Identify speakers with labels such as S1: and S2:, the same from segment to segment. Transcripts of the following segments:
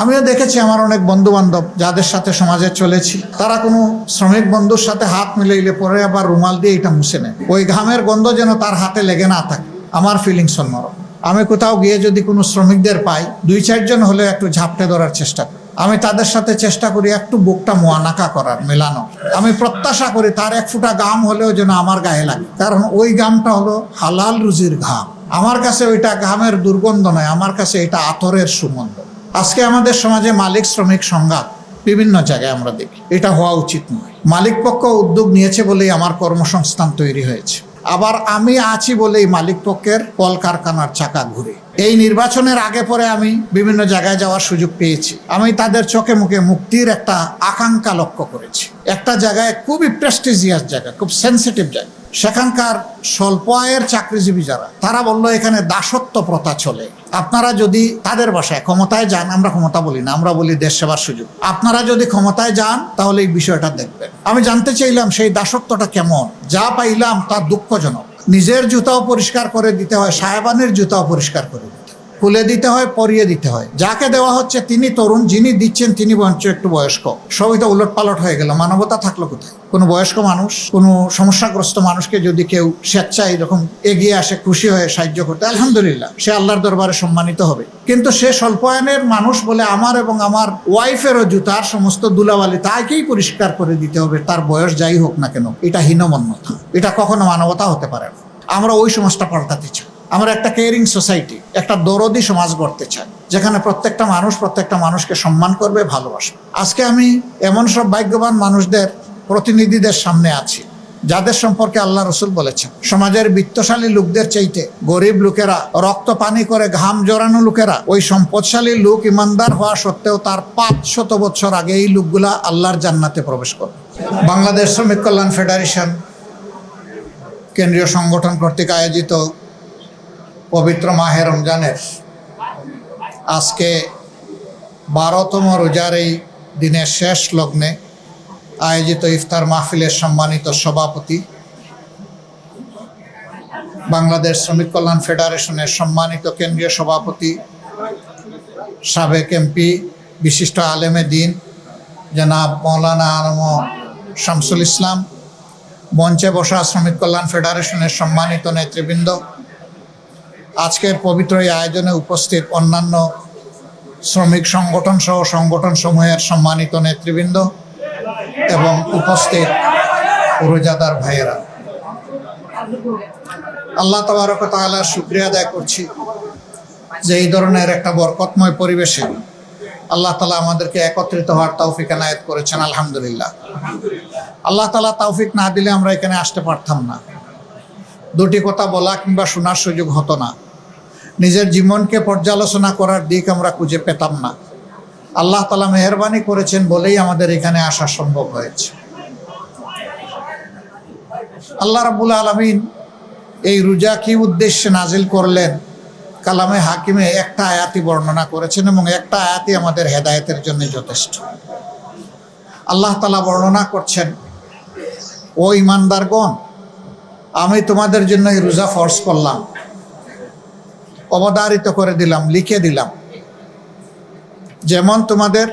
S1: আমিও দেখেছি আমার অনেক বন্ধু বান্ধব যাদের সাথে সমাজে চলেছি, তারা কোনো শ্রমিক বন্ধুর সাথে হাত মিলাইলে পরে আবার রুমাল দিয়ে এটা মুছে নেয়। ওই ঘামের গন্ধ যেন তার হাতে লেগে না থাকে। আমার ফিলিংস অন্যরকম। আমি কোথাও গিয়ে যদি কোনো শ্রমিকদের পাই, 2-4 জন হলেও একটু ঝাপটে ধরার চেষ্টা করি। আমি তাদের সাথে চেষ্টা করি একটু বুকটা মোয়ানাকা করার, মেলানো। আমি প্রত্যাশা করি তার এক ফোঁটা ঘাম হলেও যেন আমার গায়ে লাগে, কারণ ওই ঘামটা হলো হালাল রুজির ঘাম। আমার কাছে ওইটা ঘামের দুর্গন্ধ নয়, আমার কাছে এটা আতরের সুগন্ধ। আজকে আমাদের সমাজে মালিক শ্রমিক সংঘাত বিভিন্ন জায়গায় আমরা দেখি। এটা হওয়া উচিত নয়। মালিক পক্ষ উদ্যোগ নিয়েছে বলেই আমার কর্মসংস্থান তৈরি হয়েছে, আবার আমি আছি বলেই মালিক পক্ষের কলকারখানার চাকা ঘুরে। এই নির্বাচনের আগে পরে আমি বিভিন্ন জায়গায় যাওয়ার সুযোগ পেয়েছি। আমি তাদের চোখে মুখে মুক্তির একটা আকাঙ্ক্ষা লক্ষ্য করেছি। একটা জায়গায় খুবই প্রেস্টিজিয়াস জায়গা, খুব সেন্সিটিভ জায়গা, সেখানকার স্বল্প আয়ের চাকরিজীবী যারা, তারা বললো এখানে দাসত্ব প্রথা চলে। আপনারা যদি তাদের বাসায় ক্ষমতায় যান, আমরা ক্ষমতা বলি না, আমরা বলি দেশ সেবার সুযোগ, আপনারা যদি ক্ষমতায় যান তাহলে এই বিষয়টা দেখবেন। আমি জানতে চাইলাম সেই দাসত্বটা কেমন। যা পাইলাম তা দুঃখজনক। নিজের জুতাও পরিষ্কার করে দিতে হয়, সাহেবানের জুতাও পরিষ্কার করে দিতে হয়, খুলে দিতে হয়, পরিয়ে দিতে হয়। যাকে দেওয়া হচ্ছে তিনি তরুণ, যিনি দিচ্ছেন তিনি বঞ্চ একটু বয়স্ক। সবই তো উলট পালট হয়ে গেল। মানবতা থাকলো কোথায়? কোনো বয়স্ক মানুষ, কোনো সমস্যাগ্রস্ত মানুষকে যদি কেউ স্বেচ্ছায় এরকম এগিয়ে আসে খুশি হয়ে সাহায্য করতে, আলহামদুলিল্লাহ, সে আল্লাহর দরবারে সম্মানিত হবে। কিন্তু সে স্বল্প আয়ের মানুষ বলে আমার এবং আমার ওয়াইফেরও জুতার সমস্ত ধুলাবালি তাকেই পরিষ্কার করে দিতে হবে, তার বয়স যাই হোক না কেন। এটা হীনমন্যতা, এটা কখনো মানবতা হতে পারে না। আমরা ওই সমাজটা পাল্টাতে চাই। আমরা একটা কেয়ারিং সোসাইটি, একটা দরদি সমাজ গড়তে চাই, যেখানে প্রত্যেকটা মানুষ প্রত্যেকটা মানুষকে সম্মান করবে, ভালোবাসবে। আজকে আমি এমন সব ভাগ্যবান মানুষদের প্রতিনিধিদের সামনে আছি যাদের সম্পর্কে আল্লাহ রসুল বলেছেন, সমাজের বিত্তশালী লোকদের চাইতে গরিব লোকেরা, রক্ত পানি করে ঘাম জড়ানো লোকেরা, ওই সম্পদশালী লোক ইমানদার হওয়া সত্ত্বেও তার 500 বছর আগে এই লোকগুলা আল্লাহর জান্নাতে প্রবেশ করবে। বাংলাদেশ শ্রমিক কল্যাণ ফেডারেশন কেন্দ্রীয় সংগঠন কর্তৃক আয়োজিত পবিত্র মাহে রমজানের আজকে 12তম রোজার এই দিনের শেষ লগ্নে আয়োজিত ইফতার মাহফিলের সম্মানিত সভাপতি, বাংলাদেশ শ্রমিক কল্যাণ ফেডারেশনের সম্মানিত কেন্দ্রীয় সভাপতি, সাবেক এমপি, বিশিষ্ট আলেমে দ্বীন জনাব মৌলানা আলম শামসুল ইসলাম, মঞ্চে বসা শ্রমিক কল্যাণ ফেডারেশনের সম্মানিত নেতৃবৃন্দ, আজকের পবিত্র এই আয়োজনে উপস্থিত অন্যান্য শ্রমিক সংগঠন সহ সংগঠন সমূহের সম্মানিত নেতৃবৃন্দ এবং উপস্থিত রোজাদার ভাইয়েরা, আল্লাহ তাবারক ওয়া তাআলার শুকরিয়া আদায় করছি যে এই ধরনের একটা বরকতময় পরিবেশে আল্লাহ তাআলা আমাদেরকে একত্রিত হওয়ার তৌফিক এনায়েত করেছেন। আলহামদুলিল্লাহ। আল্লাহ তাআলা তৌফিক না দিলে আমরা এখানে আসতে পারতাম না। দুটি কথা বলা কিংবা শোনার সুযোগ হতো না। নিজের জীবনকে পর্যালোচনা করার দিক আমরা খুঁজে পেতাম না। আল্লাহ তাআলা মেহেরবানি করেছেন বলেই আমাদের এখানে আসা সম্ভব হয়েছে। আল্লাহ রাব্বুল আলামিন এই রোজা কি উদ্দেশ্যে নাজিল করলেন, কালামে হাকিমে একটা আয়াতই বর্ণনা করেছেন এবং একটা আয়াতই আমাদের হেদায়েতের জন্য যথেষ্ট। আল্লাহ তাআলা বর্ণনা করছেন, ও ঈমানদারগণ, আমি তোমাদের জন্য এই রোজা ফরজ করলাম, অবধারিত করে দিলাম, লিখে দিলাম, যেমন তোমাদের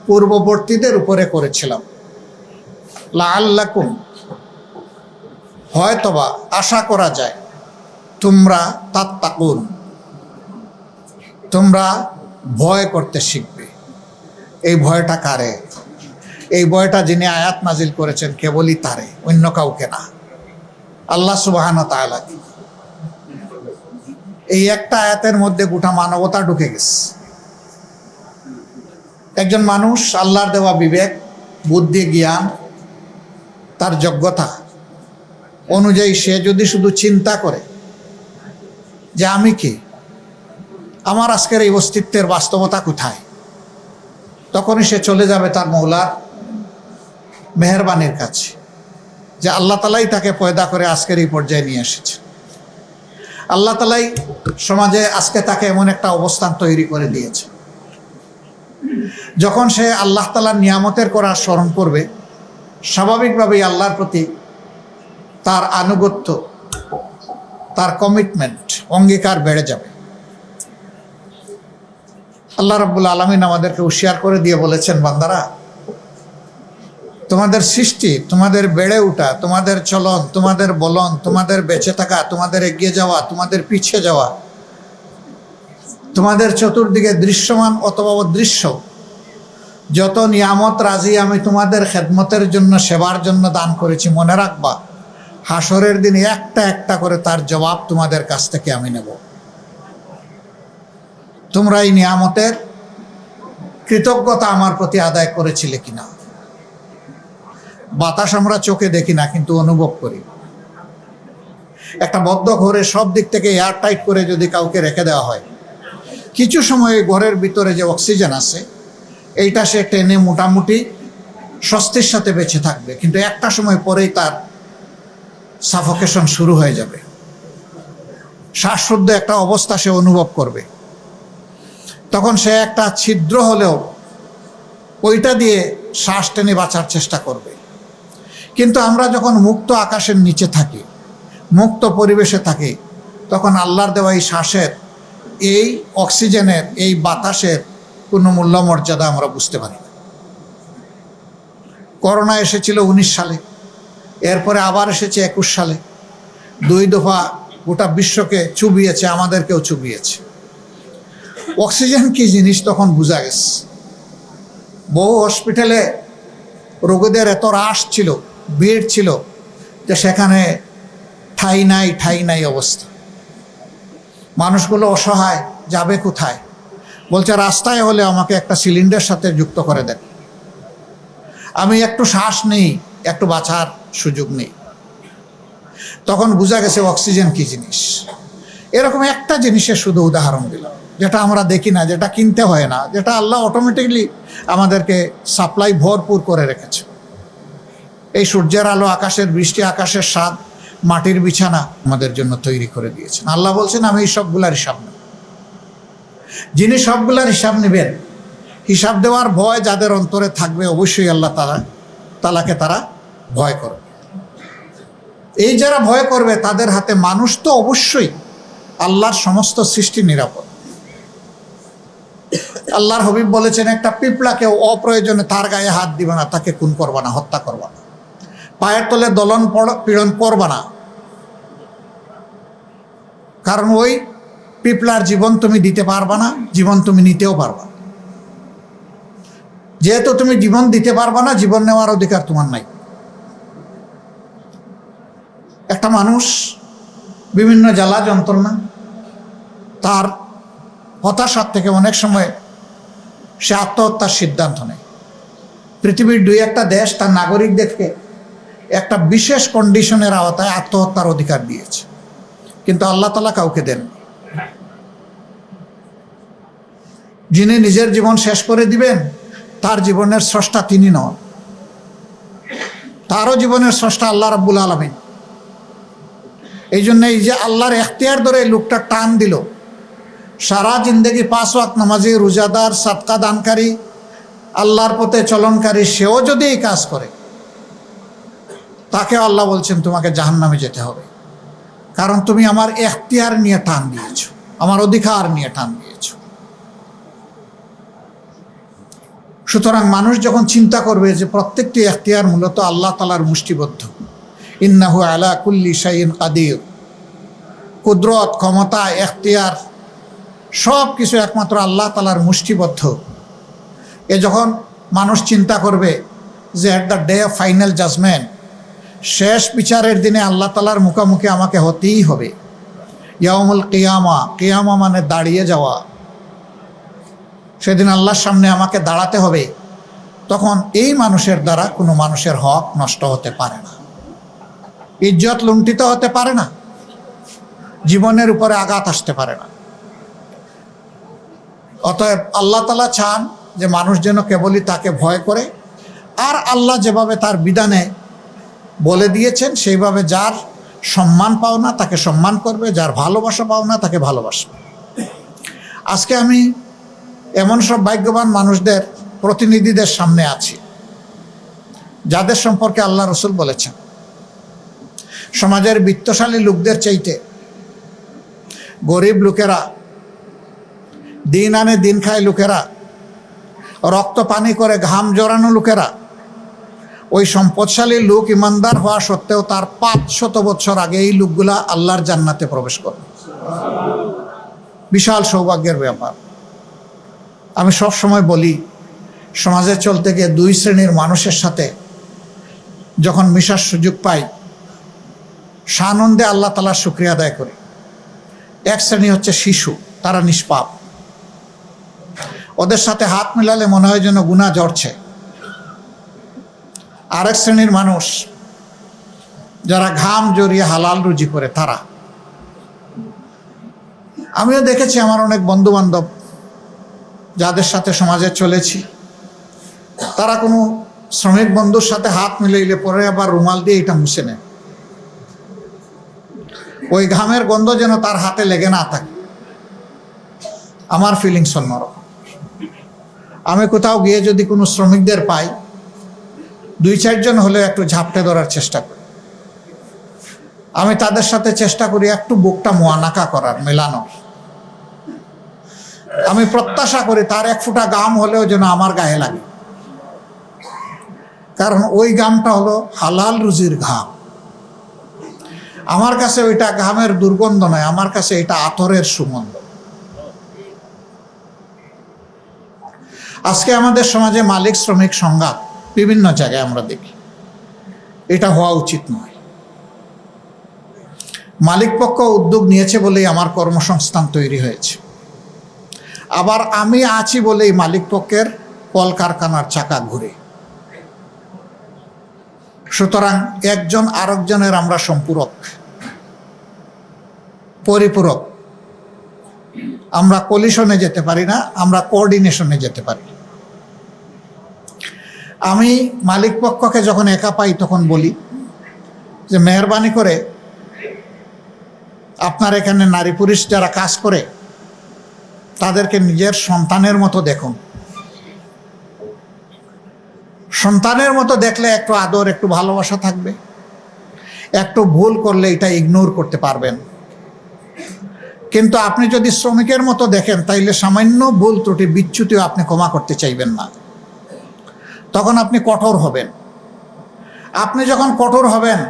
S1: পূর্ববর্তীদের উপরে করেছিলাম। লাআল্লাকুম, হয়তোবা আশা করা যায়, তোমরা তাত্তাকুন, তোমরা ভয় করতে শিখবে। এই ভয়টা কারে? এই ভয়টা যিনি আয়াত নাজিল করেছেন কেবলই তারে, অন্য কাউকে না, আল্লাহ সুবহানাহু ওয়া তাআলা। এই একটা আয়াতের মধ্যে গোটা মানবতা ঢুকে গেছে। একজন মানুষ আল্লাহর দেওয়া বিবেক, বুদ্ধি, জ্ঞান, তার যোগ্যতা অনুযায়ী সে যদি শুধু চিন্তা করে যে আমি কি, আমার আজকের এই অস্তিত্বের বাস্তবতা কোথায়, তখনই সে চলে যাবে তার মৌলার মেহেরবানির কাছে, যে আল্লাহ তাআলাই তাকে পয়দা করে আজকের এই পর্যায়ে নিয়ে এসেছে। আল্লাহ তাআলাই সমাজে আজকে তাকে এমন একটা অবস্থান তৈরি করে দিয়েছে, যখন সে আল্লাহ তাআলার নিয়ামতের করার স্মরণ করবে, স্বাভাবিকভাবেই আল্লাহর প্রতি তার আনুগত্য, তার কমিটমেন্ট, অঙ্গীকার বেড়ে যাবে। আল্লাহ রাব্বুল আলামিন আমাদেরকে হুঁশিয়ার করে দিয়ে বলেছেন, বান্দারা, তোমাদের সৃষ্টি, তোমাদের বেড়ে ওঠা, তোমাদের চলন, তোমাদের বলন, তোমাদের বেঁচে থাকা, তোমাদের এগিয়ে যাওয়া, তোমাদের পিছিয়ে যাওয়া, তোমাদের চতুর্দিকে দৃশ্যমান অথবা অদৃশ্য যত নিয়ামত রাজি আমি তোমাদের খেদমতের জন্য, সেবার জন্য দান করেছি, মনে রাখবা হাসরের দিন একটা একটা করে তার জবাব তোমাদের কাছ থেকে আমি নেব। তোমরা এই নিয়ামতের কৃতজ্ঞতা আমার প্রতি আদায় করেছিলে কিনা? বাতাস আমরা চোখে দেখি না, কিন্তু অনুভব করি। একটা বদ্ধ ঘরে সব দিক থেকে এয়ার টাইট করে যদি কাউকে রেখে দেওয়া হয়, কিছু সময় ঘরের ভিতরে যে অক্সিজেন আছে এইটা সে টেনে মোটামুটি স্বস্তির সাথে বেঁচে থাকবে, কিন্তু একটা সময় পরেই তার সাফোকেশন শুরু হয়ে যাবে, শ্বাসরুদ্ধ একটা অবস্থা সে অনুভব করবে। তখন সে একটা ছিদ্র হলেও ওইটা দিয়ে শ্বাস টেনে বাঁচার চেষ্টা করবে। কিন্তু আমরা যখন মুক্ত আকাশের নিচে থাকি, মুক্ত পরিবেশে থাকি, তখন আল্লাহর দেওয়া এই শ্বাসের, এই অক্সিজেনের, এই বাতাসের কোনো মূল্য মর্যাদা আমরা বুঝতে পারি না। করোনা এসেছিল 19 সালে, এরপরে আবার এসেছে 21 সালে। 2 দফা গোটা বিশ্বকে চুবিয়েছে, আমাদেরকেও চুবিয়েছে। অক্সিজেন কি জিনিস তখন বোঝা গেছে। বহু হসপিটালে রোগীদের এত রাশ ছিল, ভিড় ছিল, যে সেখানে ঠাই নাই অবস্থা। মানুষগুলো অসহায়, যাবে কোথায়? বলছে রাস্তায় হলে আমাকে একটা সিলিন্ডার সাথে যুক্ত করে দেন, আমি একটু শ্বাস নেই, একটু বাঁচার সুযোগ নেই। তখন বোঝা গেছে অক্সিজেন কি জিনিস। এরকম একটা জিনিসের শুধু উদাহরণ দিলাম, যেটা আমরা দেখি না, যেটা কিনতে হয় না, যেটা আল্লাহ অটোমেটিকলি আমাদেরকে সাপ্লাই ভরপুর করে রেখেছে। এই সূর্যের আলো, আকাশের বৃষ্টি, আকাশের স্বাদ, মাটির বিছানা আমাদের জন্য তৈরি করে দিয়েছেন। আল্লাহ বলছেন আমি এই সবগুলার হিসাব নেব। যিনি সবগুলার হিসাব নেবেন, হিসাব দেওয়ার ভয় যাদের অন্তরে থাকবে, অবশ্যই আল্লাহ তাআলাকে তারা ভয় করবে। এই যারা ভয় করবে তাদের হাতে মানুষ তো অবশ্যই, আল্লাহর সমস্ত সৃষ্টি নিরাপদ। আল্লাহর হাবিব বলেছেন, একটা পিঁপড়াকে অপ্রয়োজনে তার গায়ে হাত দিবে না, তাকে খুন করবা না, হত্যা করবা না, পায়ের তলে দলন পীড়ন করবা না। কারণ ওই পিঁপড়ার জীবন তুমি দিতে পারবা না, জীবন তুমি নিতেও পারবা না। যেহেতু তুমি জীবন দিতে পারবা না, জীবন নেওয়ার অধিকার তোমার নাই। একটা মানুষ বিভিন্ন জ্বালা যন্ত্রণা, তার হতাশার থেকে অনেক সময় সে আত্মহত্যার সিদ্ধান্ত নেয়। পৃথিবীর 2-1টা দেশ তার নাগরিকদেরকে একটা বিশেষ কন্ডিশনের আওতায় আত্মহত্যার অধিকার দিয়েছে, কিন্তু আল্লাহ তাআলা কাউকে দেন। যিনি নিজের জীবন শেষ করে দিবেন, তার জীবনের স্রষ্টা তিনি নন, তারও জীবনের স্রষ্টা আল্লাহ রাব্বুল আলামিন। এই জন্য এই যে আল্লাহর এখতিয়ার ধরে লোকটা টান দিল, সারা জিন্দগি 5 ওয়াক্ত নামাজি, রোজাদার, সাদকা দানকারী, আল্লাহর পথে চলনকারী, সেও যদি এই কাজ করে, তাকে আল্লাহ বলছেন তোমাকে জাহান্নামে যেতে হবে। কারণ তুমি আমার এখতিয়ার নিয়ে টান দিয়েছো, আমার অধিকার নিয়ে টান দিয়েছো। সুতরাং মানুষ যখন চিন্তা করবে যে প্রত্যেকটি এখতিয়ার মূলত আল্লাহ তাআলার মুষ্টিবদ্ধ, ইন্নাহু আলা কুল্লি শাইইন কাদির, কুদরত, ক্ষমতা, এখতিয়ার সব কিছু একমাত্র আল্লাহ তাআলার মুষ্টিবদ্ধ। এ যখন মানুষ চিন্তা করবে যে at the day of final judgement, শেষ বিচারের দিনে আল্লাহ তাআলার মুখোমুখি আমাকে হতেই হবে। ইয়াউমুল কিয়ামা, কিয়ামা মানে দাঁড়িয়ে যাওয়া, সেদিন আল্লাহর সামনে আমাকে দাঁড়াতে হবে। তখন এই মানুষের দ্বারা কোনো মানুষের হক নষ্ট হতে পারে না, ইজ্জত লুণ্ঠিত হতে পারে না, জীবনের উপরে আঘাত আসতে পারে না। অতএব আল্লাহ তাআলা চান যে মানুষ যেন কেবলই তাকে ভয় করে, আর আল্লাহ যেভাবে তার বিধানে বলে দিয়েছেন সেইভাবে যার সম্মান পাওনা তাকে সম্মান করবে, যার ভালোবাসা পাওনা তাকে ভালোবাসবে। আজকে আমি এমন সব ভাগ্যবান মানুষদের প্রতিনিধিদের সামনে আছি যাদের সম্পর্কে আল্লাহ রাসূল বলেছেন, সমাজের বিত্তশালী লোকদের চাইতে গরিব লোকেরা দিন আনে দিন খায় লোকেরা, রক্ত পানি করে ঘাম জড়ানো লোকেরা, ওই সম্পদশালী লোক ইমানদার হওয়া সত্ত্বেও তার 500 বছর আগে এই লোকগুলা আল্লাহর জান্নাতে প্রবেশ করে। বিশাল সৌভাগ্যের ব্যাপার। আমি সব সময় বলি, সমাজে চলতে গিয়ে দুই শ্রেণীর মানুষের সাথে যখন মিশার সুযোগ পাই, সানন্দে আল্লাহ তাআলার শুকরিয়া আদায় করি। এক শ্রেণী হচ্ছে শিশু, তারা নিষ্পাপ। ওদের সাথে হাত মিলালে মনে হয় যেন গুনাহ ঝরছে। আরেক শ্রেণীর মানুষ যারা ঘাম জড়িয়ে হালাল রুজি করে, তারা। আমিও দেখেছি আমার অনেক বন্ধু বান্ধব যাদের সাথে সমাজে চলেছি, তারা কোনো শ্রমিক বন্ধুর সাথে হাত মিলাইলে পরে আবার রুমাল দিয়ে এটা মুছে নেয়। ওই ঘামের গন্ধ যেন তার হাতে লেগে না থাকে। আমার ফিলিংস অন্যরকম। আমি কোথাও গিয়ে যদি কোনো শ্রমিকদের পাই, 2-4 জন হলেও একটু ঝাপটে ধরার চেষ্টা করি। আমি তাদের সাথে চেষ্টা করি একটু বুকটা মোয়ানাকা করার, মেলানোর। আমি প্রত্যাশা করি তার 1 ফোঁটা ঘাম হলেও যেন আমার গায়ে লাগে, কারণ ওই ঘামটা হলো হালাল রুজির ঘাম। আমার কাছে ওইটা ঘামের দুর্গন্ধ নয়, আমার কাছে এটা আতরের সুগন্ধ। আজকে আমাদের সমাজে মালিক শ্রমিক সংঘাত বিভিন্ন জায়গায় আমরা দেখি। এটা হওয়া উচিত নয়। মালিক পক্ষ উদ্যোগ নিয়েছে বলেই আমার কর্মসংস্থান তৈরি হয়েছে, আবার আমি আছি বলেই মালিক পক্ষের কলকারখানার চাকা ঘুরে। সুতরাং একজন আরেকজনের আমরা সম্পূরক, পরিপূরক। আমরা কলিশনে যেতে পারি না, আমরা কোঅর্ডিনেশনে যেতে পারি। আমি মালিক পক্ষকে যখন একা পাই তখন বলি যে মেহরবানি করে আপনার এখানে নারী পুরুষ যারা কাজ করে তাদেরকে নিজের সন্তানের মতো দেখুন। সন্তানের মতো দেখলে একটু আদর, একটু ভালোবাসা থাকবে। একটু ভুল করলে এটা ইগনোর করতে পারবেন। কিন্তু আপনি যদি শ্রমিকের মতো দেখেন, তাইলে সামান্য ভুল ত্রুটি বিচ্যুতিও আপনি ক্ষমা করতে চাইবেন না। তখন আপনি কঠোর হবেন। আপনি যখন কঠোর হবেন,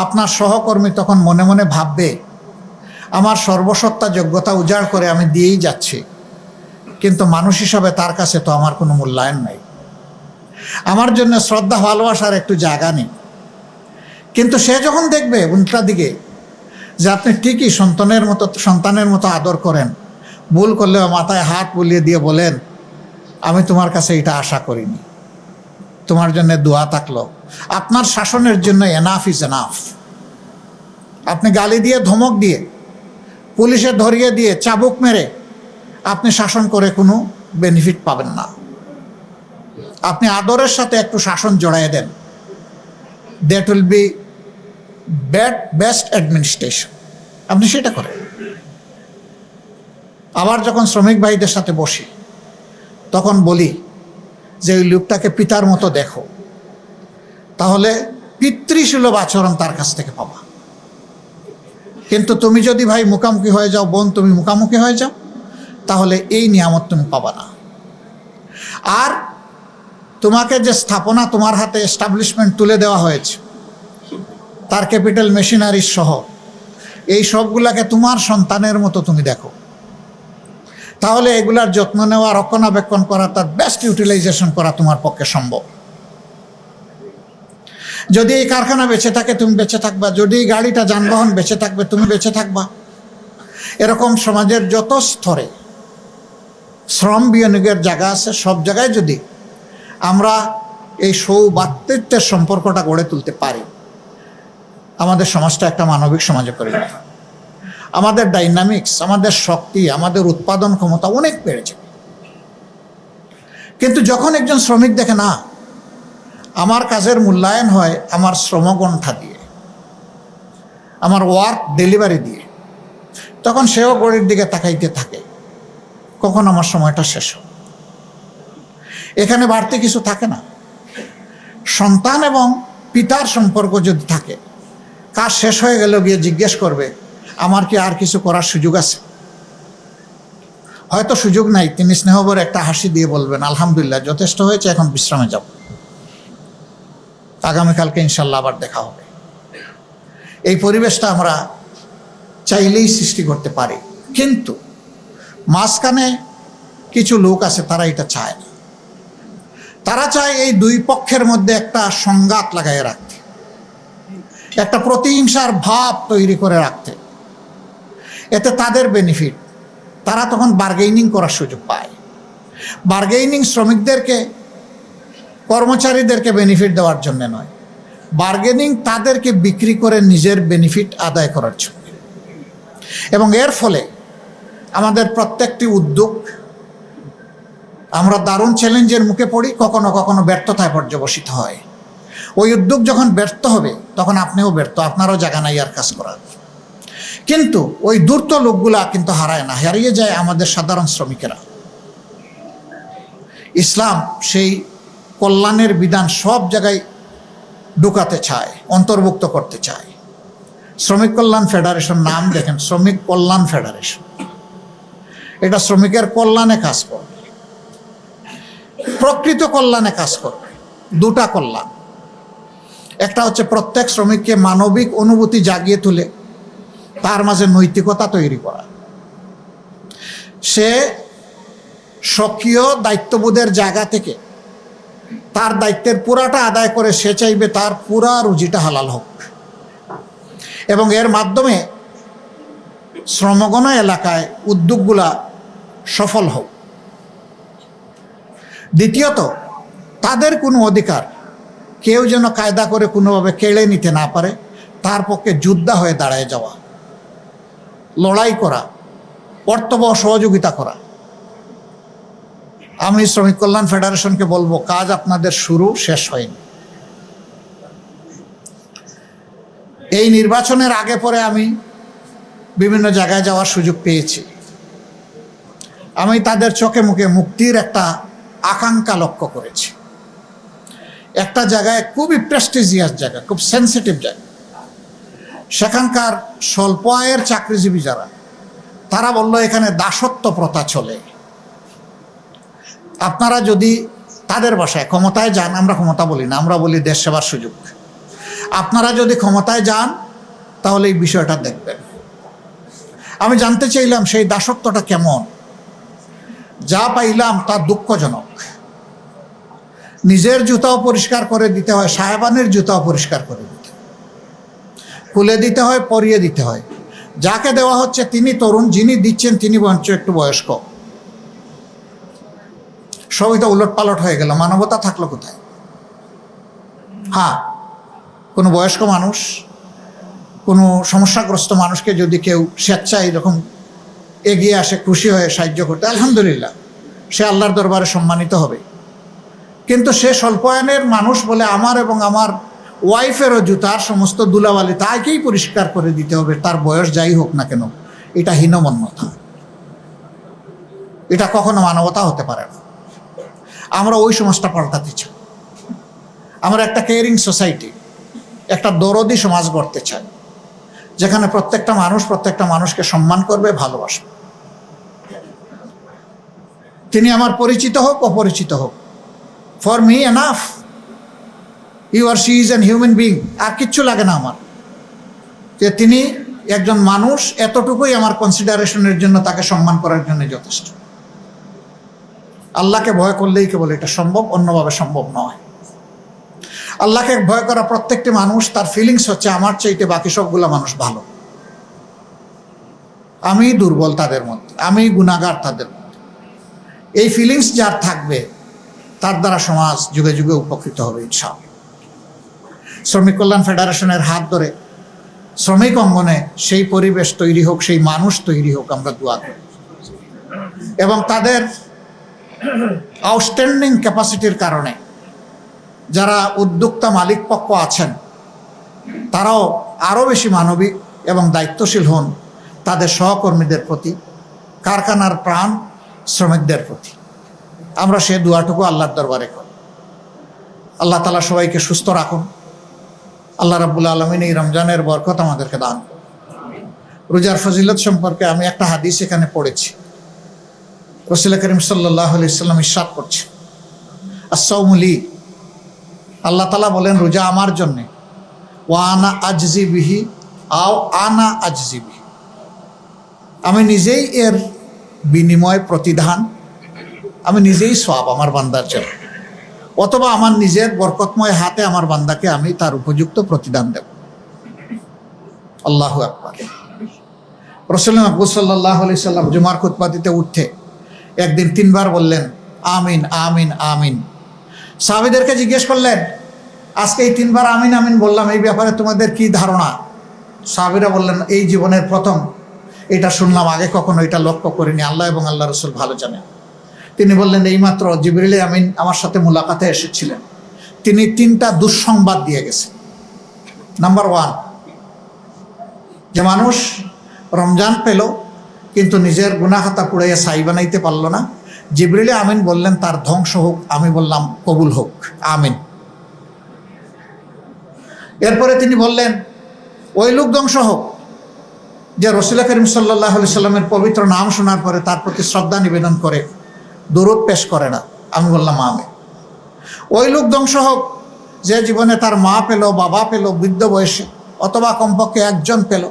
S1: আপনার সহকর্মী তখন মনে মনে ভাববে আমার সর্বসত্তা যোগ্যতা উজাড় করে আমি দিয়েই যাচ্ছি, কিন্তু মানুষ হিসাবে তার কাছে তো আমার কোনো মূল্যায়ন নাই, আমার জন্য শ্রদ্ধা ভালোবাসার একটু জায়গা নেই। কিন্তু সে যখন দেখবে উল্টা দিকে যে আপনি ঠিকই সন্তানের মতো আদর করেন, ভুল করলেও মাথায় হাত বুলিয়ে দিয়ে বলেন আমি তোমার কাছে এটা আশা করিনি, তোমার জন্য দোয়া থাকলো। আপনার শাসনের জন্য এনাফ ইজ এনাফ। আপনি গালি দিয়ে, ধমক দিয়ে, পুলিশে ধরিয়ে দিয়ে, চাবুক মেরে আপনি শাসন করে কোনো বেনিফিট পাবেন না। আপনি আদরের সাথে একটু শাসন জড়াই দেন, that will be best administration. আপনি সেটা করেন। আবার যখন শ্রমিক ভাইদের সাথে বসি তখন বলি যে ওই লোকটাকে পিতার মতো দেখো, তাহলে পিতৃসুলভ আচরণ তার কাছ থেকে পাবা। কিন্তু তুমি যদি ভাই মুখামুখি হয়ে যাও, বোন তুমি মুখামুখি হয়ে যাও, তাহলে এই নিয়ামত তুমি পাবা না। আর তোমাকে যে স্থাপনা তোমার হাতে এস্টাবলিশমেন্ট তুলে দেওয়া হয়েছে, তার ক্যাপিটাল মেশিনারি সহ এই সবগুলাকে তোমার সন্তানের মতো তুমি দেখো, তাহলে এগুলার যত্ন নেওয়া, রক্ষণাবেক্ষণ করা, তার বেস্ট ইউটিলাইজেশন করা তোমার পক্ষে সম্ভব। যদি এই কারখানা বেঁচে থাকে তুমি বেঁচে থাকবা, যদি এই গাড়িটা যানবাহন বেঁচে থাকবে তুমি বেঁচে থাকবা। এরকম সমাজের যত স্তরে শ্রম বিনিয়োগের জায়গা আছে, সব জায়গায় যদি আমরা এই সৌভাতৃত্বের সম্পর্কটা গড়ে তুলতে পারি, আমাদের সমাজটা একটা মানবিক সমাজে পরিণত হবে। আমাদের ডাইনামিক্স, আমাদের শক্তি, আমাদের উৎপাদন ক্ষমতা অনেক বেড়ে যাবে। কিন্তু যখন একজন শ্রমিক দেখে না আমার কাজের মূল্যায়ন হয় আমার শ্রমগণ্ঠা দিয়ে, আমার ওয়ার্ক ডেলিভারি দিয়ে, তখন সেও গড়ির দিকে তাকাইতে থাকে কখন আমার সময়টা শেষ হবে। এখানে বাড়তি কিছু থাকে না। সন্তান এবং পিতার সম্পর্ক যদি থাকে, কাজ শেষ হয়ে গেল গিয়ে জিজ্ঞেস করবে আমার কি আর কিছু করার সুযোগ আছে? হয়তো সুযোগ নাই, তিনি স্নেহভরে একটা হাসি দিয়ে বলবেন আলহামদুলিল্লাহ যথেষ্ট হয়েছে, এখন বিশ্রামে যাব, আগামীকালকে ইনশাল্লাহ আবার দেখা হবে। এই পরিবেশটা আমরা চাইলেই সৃষ্টি করতে পারি, কিন্তু মাঝখানে কিছু লোক আছে তারা এটা চায় না। তারা চায় এই দুই পক্ষের মধ্যে একটা সংঘাত লাগাই রাখতে, একটা প্রতিহিংসার ভাব তৈরি করে রাখতে। এতে তাদের বেনিফিট, তারা তখন বার্গেনিং করার সুযোগ পায়। বার্গেনিং শ্রমিকদেরকে, কর্মচারীদেরকে বেনিফিট দেওয়ার জন্য নয়, বার্গেনিং তাদেরকে বিক্রি করে নিজের বেনিফিট আদায় করার জন্য। এবং এর ফলে আমাদের প্রত্যেকটি উদ্যোগ আমরা দারুণ চ্যালেঞ্জের মুখে পড়ি, কখনো কখনো ব্যর্থতায় পর্যবসিত হয়। ওই উদ্যোগ যখন ব্যর্থ হবে তখন আপনিও ব্যর্থ, আপনারও জায়গা নাই আর কাজ করার। কিন্তু ওই ধূর্ত লোকগুলা কিন্তু হারায় না, হারিয়ে যায় আমাদের সাধারণ শ্রমিকেরা। ইসলাম সেই কল্যাণের বিধান সব জায়গায় ঢুকাতে চায়, অন্তর্ভুক্ত করতে চায়। শ্রমিক কল্যাণ ফেডারেশন, নাম দেখেন, শ্রমিক কল্যাণ ফেডারেশন। এটা শ্রমিকের কল্যাণে কাজ করবে, প্রকৃত কল্যাণে কাজ করবে। দুটা কল্যাণ, একটা হচ্ছে প্রত্যেক শ্রমিককে মানবিক অনুভূতি জাগিয়ে তুলে তার মাঝে নৈতিকতা তৈরি করা। সে স্বকীয় দায়িত্ববোধের জায়গা থেকে তার দায়িত্বের পুরাটা আদায় করে সে চাইবে তার পুরা রুজিটা হালাল হোক, এবং এর মাধ্যমে শ্রমগণ এলাকায় উদ্যোগগুলা সফল হোক। দ্বিতীয়ত, তাদের কোনো অধিকার কেউ যেন কায়দা করে কোনোভাবে কেড়ে নিতে না পারে, তার পক্ষে যোদ্ধা হয়ে দাঁড়ায় যাওয়া, লড়াই করা, কর্তব্য সহযোগিতা করা। আমি শ্রমিক কল্যাণ ফেডারেশনকে বলবো, কাজ আপনাদের শুরু, শেষ হয়নি। এই নির্বাচনের আগে পরে আমি বিভিন্ন জায়গায় যাওয়ার সুযোগ পেয়েছি। আমি তাদের চোখে মুখে মুক্তির একটা আকাঙ্ক্ষা লক্ষ্য করেছি। একটা জায়গায় খুবই প্রেস্টিজিয়াস জায়গা, খুব সেন্সিটিভ জায়গা, সেখানকার স্বল্প আয়ের চাকরিজীবী যারা, তারা বলল এখানে দাসত্ব প্রথা চলে। আপনারা যদি তাদের ভাষায় ক্ষমতায় যান, আমরা ক্ষমতা বলি না, আমরা বলি দেশ সেবার সুযোগ, আপনারা যদি ক্ষমতায় যান তাহলে এই বিষয়টা দেখবেন। আমি জানতে চাইলাম সেই দাসত্বটা কেমন। যা পাইলাম তা দুঃখজনক। নিজের জুতাও পরিষ্কার করে দিতে হয়, সাহেবানের জুতাও পরিষ্কার করে দিতে, খুলে দিতে হয়, পরিয়ে দিতে হয়। যাকে দেওয়া হচ্ছে তিনি তরুণ, যিনি দিচ্ছেন তিনি বঞ্চ একটু বয়স্ক। সবই তো উলট পালট হয়ে গেল, মানবতা থাকলো কোথায়? হ্যাঁ, কোনো বয়স্ক মানুষ, কোনো সমস্যাগ্রস্ত মানুষকে যদি কেউ স্বেচ্ছায় এরকম এগিয়ে আসে খুশি হয়ে সাহায্য করতে, আলহামদুলিল্লাহ, সে আল্লাহর দরবারে সম্মানিত হবে। কিন্তু সে স্বল্পায়নের মানুষ বলে আমার এবং আমার ওয়াইফেরও জুতার সমস্ত ধুলাবালি তাকেই পরিষ্কার করে দিতে হবে, তার বয়স যাই হোক না কেন, এটা হীনমন্যতা, এটা কখনো মানবতা হতে পারে না। আমরা ওই সমাজটা পাল্টাতে চাই। আমরা একটা কেয়ারিং সোসাইটি, একটা দরদি সমাজ গড়তে চাই, যেখানে প্রত্যেকটা মানুষ প্রত্যেকটা মানুষকে সম্মান করবে, ভালোবাসবে। তিনি আমার পরিচিত হোক অপরিচিত হোক, for me enough, you are she is an human being. আর কিচ্ছু লাগে না আমার, যে তিনি একজন মানুষ, এতটুকুই আমার কনসিডারেশনের জন্য, তাকে সম্মান করার জন্য যথেষ্ট। আল্লাহকে ভয় করলেই কেবল এটা সম্ভব, অন্যভাবে সম্ভব নয়। আল্লাহকে ভয় করা প্রত্যেকটি মানুষ, তার ফিলিংস হচ্ছে আমার চাইতে বাকি সবগুলো মানুষ ভালো, আমি দুর্বল তাদের মধ্যে, আমি গুনাহগার তাদের মধ্যে। এই ফিলিংস যার থাকবে তার দ্বারা সমাজ যুগে যুগে উপকৃত হবে ইনশাআল্লাহ। শ্রমিক কল্যাণ ফেডারেশনের হাত ধরে শ্রমিক অঙ্গনে সেই পরিবেশ তৈরি হোক, সেই মানুষ তৈরি হোক, আমরা দোয়া করি। এবং তাদের আউটস্ট্যান্ডিং ক্যাপাসিটির কারণে যারা উদ্যোক্তা মালিক পক্ষ আছেন, তারাও আরও বেশি মানবিক এবং দায়িত্বশীল হন তাদের সহকর্মীদের প্রতি, কারখানার প্রাণ শ্রমিকদের প্রতি। আমরা সে দোয়াটুকু আল্লাহর দরবারে করি। আল্লাহ তাআলা সবাইকে সুস্থ রাখুন। আল্লাহ রাব্বুল আলামিন এই রমজানের বরকত আমাদেরকে দান করুন। রোজার ফজিলত সম্পর্কে আমি একটা হাদিস এখানে পড়েছি। রাসূল করিম সাল্লাল্লাহু আলাইহি সাল্লাম ইরশাদ করছে, আস-সাওমু লি, আল্লাহ তাআলা বলেন রোজা আমার জন্যে, ওয়া আনা আজজি বিহি আও আনা আজজি বিহি, আমি নিজেই এর বিনিময় প্রতিদান, আমি নিজেই সওয়াব আমার বান্দার জন্য, অথবা আমার নিজের বরকতময় হাতে আমার বান্দাকে আমি তার উপযুক্ত প্রতিদান দেব। আল্লাহু আকবার। রাসূল আকবর সাল্লাল্লাহু আলাইহি সাল্লাম জুমার খুতবা দিতে উঠতে একদিন 3 বার বললেন আমিন আমিন আমিন। সাহাবীদেরকে জিজ্ঞেস করলেন, আজকে এই 3 বার আমিন আমিন বললাম, এই ব্যাপারে তোমাদের কি ধারণা? সাহাবীরা বললেন, এই জীবনের প্রথম এটা শুনলাম, আগে কখনো এটা লক্ষ্য করিনি, আল্লাহ এবং আল্লাহ রাসূল ভালো জানেন। তিনি বললেন, এইমাত্র জিবরিল আমিন আমার সাথে মুলাকাতে এসেছিলেন, তিনি 3টা দুঃসংবাদ দিয়ে গেছেন। নাম্বার 1, যে মানুষ রমজান পেল কিন্তু নিজের গুনাহ খাতা পুড়াইয়া ছাই বানাইতে পারল না, জিবরিল আমিন বললেন তার ধ্বংস হোক, আমি বললাম কবুল হোক, আমিন। এরপরে তিনি বললেন, ওই লোক ধ্বংস হোক যে রাসূল করিম সাল্লাল্লাহু আলাইহি সাল্লামের পবিত্র নাম শোনার পরে তার প্রতি শ্রদ্ধা নিবেদন করে, দরুদ পেশ করে না, আমি বললাম আমিন। ওই লোক ধ্বংস হোক যে জীবনে তার মা পেল, বাবা পেল বৃদ্ধ বয়সে, অথবা কমপক্ষে একজন পেল,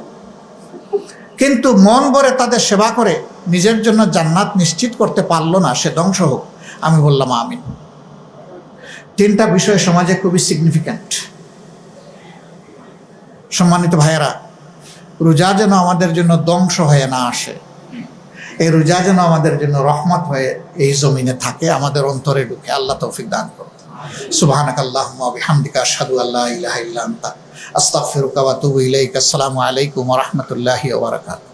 S1: কিন্তু মন ভরে তাদের সেবা করে নিজের জন্য জান্নাত নিশ্চিত করতে পারলো না, সে ধ্বংস হোক, আমি বললাম আমিন। 3টা বিষয় সমাজে খুবই সিগনিফিক্যান্ট। সম্মানিত ভাইয়েরা, রোজা যেন আমাদের জন্য ধ্বংস হয়ে না আসে, এই রোজা যেন আমাদের জন্য রহমত হয়ে এই জমিনে থাকে, আমাদের অন্তরে ঢুকে। আল্লাহ তৌফিক দান করুন। সুবহানাকাল্লাহুম্মা ওয়া বিহামদিকা আশহাদু আল্লা ইলাহা ইল্লা আনতা আস্তাগফিরুকা ওয়া আতুবু ইলাইক। আসসালামু আলাইকুম ওয়া রাহমাতুল্লাহি ওয়া বারাকাতুহু।